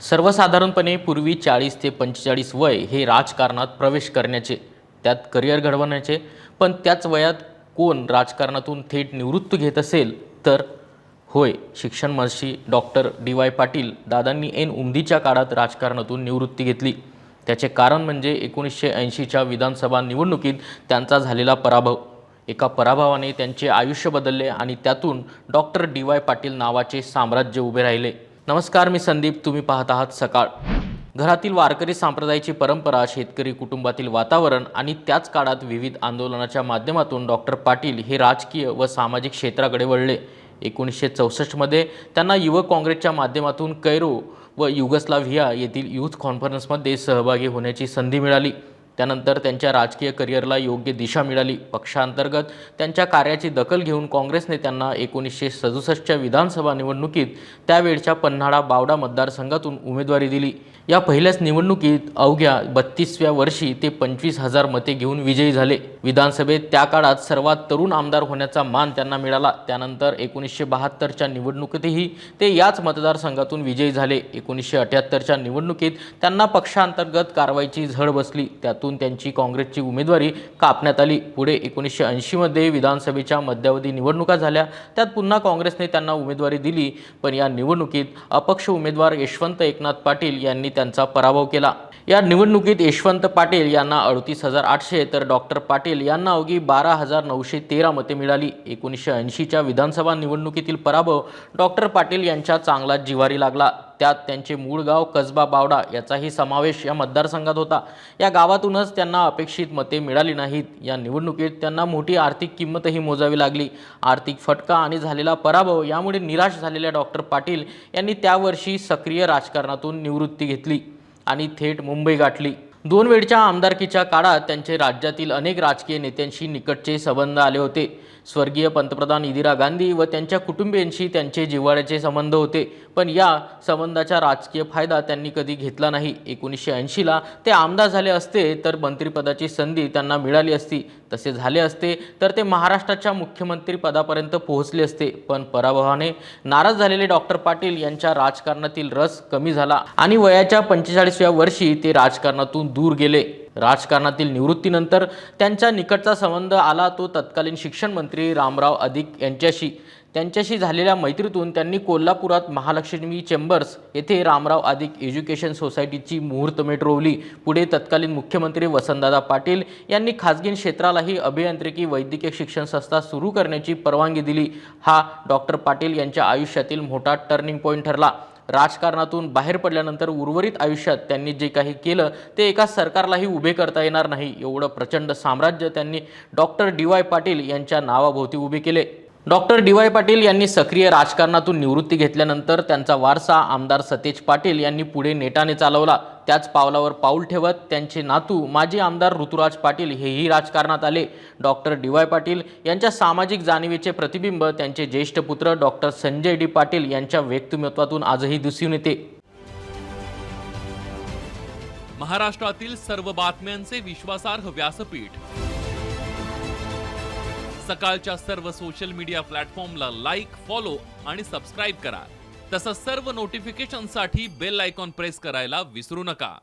सर्वसाधारणपणे पूर्वी 40 ते 45 वय हे राजकारणात प्रवेश करण्याचे, त्यात करिअर घडवण्याचे. पण त्याच वयात कोण राजकारणातून थेट निवृत्त घेत असेल तर होय, शिक्षणमंत्री डॉक्टर डी.वाय. पाटील दादांनी ऐन उमदीच्या काळात राजकारणातून निवृत्ती घेतली. त्याचे कारण म्हणजे 1980च्या विधानसभा निवडणुकीत त्यांचा झालेला पराभव. एका पराभवाने त्यांचे आयुष्य बदलले आणि त्यातून डॉक्टर डी.वाय. पाटील नावाचे साम्राज्य उभे राहिले. नमस्कार, मी संदीप. तुम्ही पाहत आहात सकाळ. घरातील वारकरी संप्रदायाची परंपरा, शेतकरी कुटुंबातील वातावरण आणि त्याच काळात विविध आंदोलनाच्या माध्यमातून डॉक्टर पाटील हे राजकीय व सामाजिक क्षेत्राकडे वळले. 1964मध्ये त्यांना युवक काँग्रेसच्या माध्यमातून कैरो व युगोस्लाव्हिया येथील यूथ कॉन्फरन्समध्ये सहभागी होण्याची संधी मिळाली. त्यानंतर त्यांच्या राजकीय करिअरला योग्य दिशा मिळाली. पक्षांतर्गत त्यांच्या कार्याची दखल घेऊन काँग्रेसने त्यांना 1967च्या विधानसभा निवडणुकीत त्यावेळच्या पन्हाळा बावडा मतदारसंघातून उमेदवारी दिली. या पहिल्याच निवडणुकीत अवघ्या 32व्या वर्षी ते 25,000 मते घेऊन विजयी झाले. विधानसभेत त्या काळात सर्वात तरुण आमदार होण्याचा मान त्यांना मिळाला. त्यानंतर 1972च्या निवडणुकीतही ते याच मतदारसंघातून विजयी झाले. 1978च्या निवडणुकीत त्यांना पक्षांतर्गत कारवाईची झळ बसली. त्यातून त्यांची काँग्रेसची उमेदवारी कापण्यात आली. पुढे 1980मध्ये विधानसभेच्या मध्यावधी निवडणुका झाल्या. त्यात पुन्हा काँग्रेसने त्यांना उमेदवारी दिली, पण या निवडणुकीत अपक्ष उमेदवार यशवंत एकनाथ पाटील यांनी त्यांचा पराभव केला. या निवडणुकीत यशवंत पाटील यांना 38,800 तर डॉक्टर पाटील यांना अवघी 12,913 मते मिळाली. 1980च्या विधानसभा निवडणुकीतील पराभव डॉक्टर पाटील यांच्या चांगला जिव्हारी लागला. त्यात त्यांचे मूळ गाव कसबा बावडा याचाही समावेश या मतदारसंघात होता. या गावातूनच त्यांना अपेक्षित मते मिळाली नाहीत. या निवडणुकीत त्यांना मोठी आर्थिक किंमतही मोजावी लागली. आर्थिक फटका आणि झालेला पराभव यामुळे निराश झालेल्या डॉक्टर पाटील यांनी त्या वर्षी सक्रिय राजकारणातून निवृत्ती घेतली आणि थेट मुंबई गाठली. 2 वेळच्या आमदारकीच्या काळात त्यांचे राज्यातील अनेक राजकीय नेत्यांशी निकटचे संबंध आले होते. स्वर्गीय पंतप्रधान इंदिरा गांधी व त्यांच्या कुटुंबियांशी त्यांचे जिव्हाळ्याचे संबंध होते, पण या संबंधाचा राजकीय फायदा त्यांनी कधी घेतला नाही. 1980ला ते आमदार झाले असते तर मंत्रिपदाची संधी त्यांना मिळाली असती. तसे झाले असते तर ते महाराष्ट्राच्या मुख्यमंत्री पदापर्यंत पोहोचले असते. पण पराभवाने नाराज झालेले डॉक्टर पाटील यांच्या राजकारणातील रस कमी झाला आणि वयाच्या 45व्या वर्षी ते राजकारणातून दूर गेले. राजकारणातील निवृत्तीनंतर त्यांचा निकटचा संबंध आला तो तत्कालीन शिक्षण मंत्री रामराव अधिक यांच्याशी. त्यांच्याशी झालेल्या मैत्रीतून त्यांनी कोल्हापुरात महालक्ष्मी चेंबर्स येथे रामराव अधिक एज्युकेशन सोसायटीची मुहूर्तमेढ रोवली. पुढे तत्कालीन मुख्यमंत्री वसंतदादा पाटील यांनी खाजगी क्षेत्रालाही अभियांत्रिकी वैद्यकीय शिक्षण संस्था सुरू करण्याची परवानगी दिली. हा डॉक्टर पाटील यांच्या आयुष्यातील मोठा टर्निंग पॉईंट ठरला. राजकारणातून बाहेर पडल्यानंतर उर्वरित आयुष्यात त्यांनी जे काही केलं ते एका सरकारलाही उभे करता येणार नाही, एवढं प्रचंड साम्राज्य त्यांनी डॉक्टर डी.वाय. पाटील यांच्या नावाभोवती उभे केले. Doctor DY. पाटील यांनी सक्रिय राजकारणातून निवृत्ती घेतल्यानंतर त्यांचा वारसा आमदार सतेज पाटील यांनी पुढे नेटाने चालवला. त्याच पावलावर पाऊल ठेवत त्यांचे नातू माजी आमदार ऋतुराज पाटील हेही राजकारणात आले. Doctor DY. पाटील यांच्या सामाजिक जाणीवेचे प्रतिबिंब त्यांचे ज्येष्ठ पुत्र डॉक्टर संजय डी. पाटील यांच्या व्यक्तिमत्वातून आजही दिसून येते. महाराष्ट्रातील सर्व बातम्यांचे विश्वासार्ह व्यासपीठ, सकाळच्या सर्व सोशल मीडिया प्लॅटफॉर्मला लाईक, फॉलो आणि सबस्क्राईब करा. तसंच सर्व नोटिफिकेशनसाठी बेल आयकॉन प्रेस करायला विसरू नका.